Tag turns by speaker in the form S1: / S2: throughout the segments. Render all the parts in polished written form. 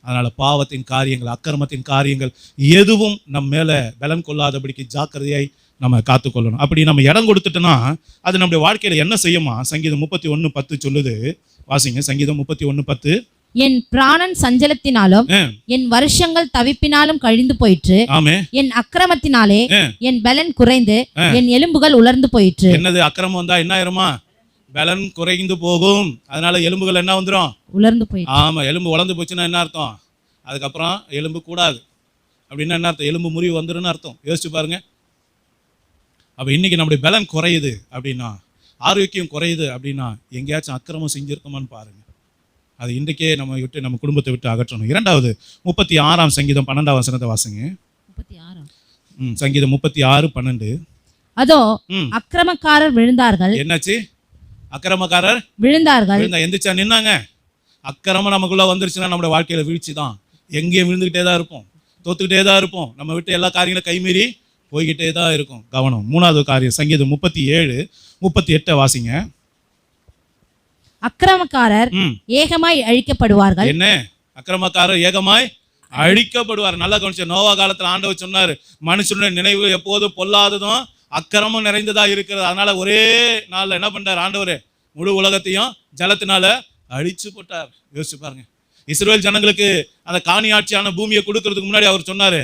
S1: அதனால பாவத்தின் காரியங்கள், அக்கிரமத்தின் காரியங்கள் எதுவும் நம்ம மேல பலன் கொள்ளாதபடிக்கு ஜாக்கிரதையாய் நம்ம காத்துக்கொள்ளணும். அப்படி நம்ம இடம் கொடுத்துட்டோம்னா அது நம்முடைய வாழ்க்கையில என்ன செய்யுமா? சங்கீதம் 31:10 சொல்லுது. வாசிங்க, சங்கீதம் 31:10.
S2: என் பிராணன் சஞ்சலத்தினாலும் என் வருஷங்கள் தவிப்பினாலும் கழிந்து போயிற்று. என் அக்கிரமத்தினாலே என் பலன் குறைந்து என் எலும்புகள் உலர்ந்து போயிற்று.
S1: என்னது? அக்கிரமம் வந்தா என்ன ஆயிருமா? பலன் குறைந்து போகும். அதனால எலும்புகள் என்ன வந்துடும்?
S2: உலர்ந்து போயிடும்.
S1: ஆமா, எலும்பு உலர்ந்து போச்சுன்னா என்ன அர்த்தம்? அதுக்கப்புறம் எலும்பு கூடாது அப்படின்னா என்ன அர்த்தம்? எலும்பு முறிவு வந்துருன்னு அர்த்தம். யோசிச்சு பாருங்க. அப்ப இன்னைக்கு நம்முடைய பலன் குறையுது அப்படின்னா, ஆரோக்கியம் குறையுது அப்படின்னா, எங்கேயாச்சும் அக்கிரமம் செஞ்சிருக்கோமான்னு பாருங்க. அது இன்றைக்கே நம்ம விட்டு, நம்ம குடும்பத்தை விட்டு அகற்றணும். 2வது 36 சங்கீதம் 12 வசனத்தை வாசிங்க. 36 சங்கீதம் 36:12.
S2: அதோ அக்கிரமக்காரர் விழுந்தார்கள்.
S1: என்னாச்சு? அக்கிரமக்காரர்
S2: விழுந்தார்கள்.
S1: எந்திரிச்சா நின்னாங்க. அக்கிரமம் நமக்குள்ள வந்துருச்சுன்னா நம்மளோட வாழ்க்கையில வீழ்ச்சி தான். எங்கேயும் விழுந்துகிட்டே தான் இருப்போம், தோத்துக்கிட்டே தான் இருப்போம். நம்ம விட்டு எல்லா காரியங்களும் கைமீறி போய்கிட்டே தான் இருக்கும். கவனம். 3வது காரியம் சங்கீதம் 37:38 வாசிங்க.
S2: அக்கிரமக்காரர் ஏகமாய் அழிக்கப்படுவார்கள்.
S1: என்ன? அக்கிரமக்காரர் ஏகமாய் அழிக்கப்படுவார். நல்லா கவனிச்சு. நோவா காலத்துல ஆண்டவர் சொன்னாரு, மனுஷனுடைய நினைவு எப்போதும் பொல்லாததும் அக்கிரமம் நிறைந்ததா இருக்கிறது. அதனால ஒரே நாள்ல என்ன பண்றாரு ஆண்டவர்? முழு உலகத்தையும் ஜலத்தினால அழிச்சு போட்டார். யோசிச்சு பாருங்க. இஸ்ரவேல் ஜனங்களுக்கு அந்த காணி ஆட்சியான பூமியை கொடுக்கறதுக்கு முன்னாடி அவர் சொன்னாரு,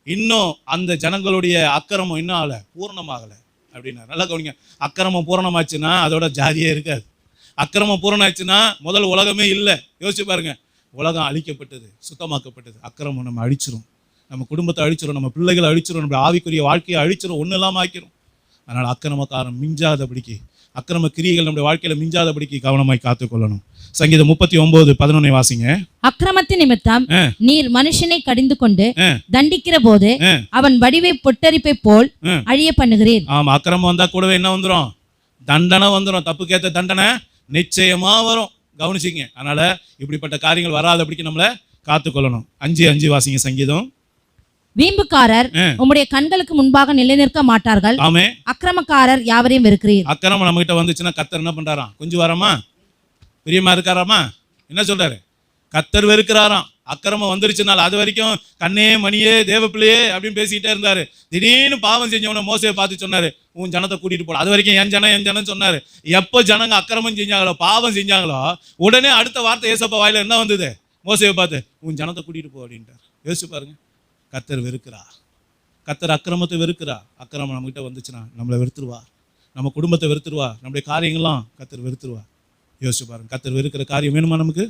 S1: இன்னும் அந்த ஜனங்களுடைய அக்கிரமம் இன்னும் பூரணமாகலை அப்படின்னா. நல்லா கவனிங்க. அக்கிரமம் பூரணமாச்சுன்னா அதோட ஜாதியே இருக்காது. அக்கிரமம் பூரணமாச்சுன்னா முதல் உலகமே இல்லை. யோசிச்சு பாருங்க. உலகம் அழிக்கப்பட்டது, சுத்தமாக்கப்பட்டது. அக்கிரமம் நம்ம அழிச்சிரும், நம்ம குடும்பத்தை அழிச்சிரும், நம்ம பிள்ளைகளை அழிச்சிரும், நம்ம ஆவிக்குரிய வாழ்க்கையை அழிச்சிரும், ஒன்றும் இல்லாமல் ஆக்கிரும். அதனால் அக்கிரமக்காரன் மிஞ்சாதபடிக்கு, அக்கிரம கிரியைகள் நம்முடைய வாழ்க்கையில மிஞ்சாதபடிக்கு கவனமாய் காத்துக்கொள்ளணும். சங்கீதம் 39:11 வாசிங்க.
S2: அக்கிரமத்தின் நிமித்தம் நீர் மனுஷனை கடிந்து கொண்டு தண்டிக்கிற போது அவன் வடிவை பொட்டரிப்பை போல் அழிய பண்ணுகிறீர்.
S1: ஆமா, அக்கிரமம் வந்தா கூடவே என்ன வந்துடும்? தண்டனை வந்துடும். தப்புக்கேற்ற தண்டனை நிச்சயமா வரும். கவனிச்சிங்க. அதனால இப்படிப்பட்ட காரியங்கள் வராதபடிக்கு நம்மளை காத்துக்கொள்ளணும். 5:5 வாசிங்க சங்கீதம்.
S2: வீம்புக்காரர் உம்முடைய கண்களுக்கு முன்பாக நிலைநிற்க மாட்டார்கள்.
S1: ஆமே.
S2: அக்கிரமக்காரர் யாவரையும் வெறுக்கிறீர்.
S1: அக்கிரமம் நம்ம கிட்ட வந்துச்சுன்னா கர்த்தர் என்ன பண்றாராம்? கொஞ்சம் வரமா, பிரியமா இருக்காராமா? என்ன சொல்றாரு? கர்த்தர் வெறுக்கிறாராம். அக்கிரமம் வந்துருச்சுனால அது வரைக்கும் கண்ணே மணியே தேவ பிள்ளையே அப்படின்னு பேசிக்கிட்டே இருந்தாரு. திடீர்னு பாவம் செஞ்சவன மோசையை பார்த்து சொன்னாரு, உன் ஜனத்தை கூட்டிட்டு போல. அது வரைக்கும் என் ஜனம் சொன்னாரு. எப்போ ஜனங்க அக்கிரமம் செஞ்சாங்களோ, பாவம் செஞ்சாங்களோ, உடனே அடுத்த வார்த்தை ஏசப்பா வாயில என்ன வந்தது? மோசையை பார்த்து உன் ஜனத்தை கூட்டிட்டு போ அப்படின்ட்டார். யோசிச்சு பாருங்க. கர்த்தர் வெறுக்கிறா. கர்த்தர் அக்கிரமத்தை வெறுக்கிறா. அக்கிரமம் நம்மகிட்ட வந்துச்சுன்னா நம்மளை வெறுத்துருவா, நம்ம குடும்பத்தை வெறுத்துருவா, நம்முடைய காரியங்கள்லாம் கர்த்தர் வெறுத்துருவா. யோசிச்சு பாருங்க. கர்த்தர் வெறுக்கிற காரியம் வேணுமா நமக்கு?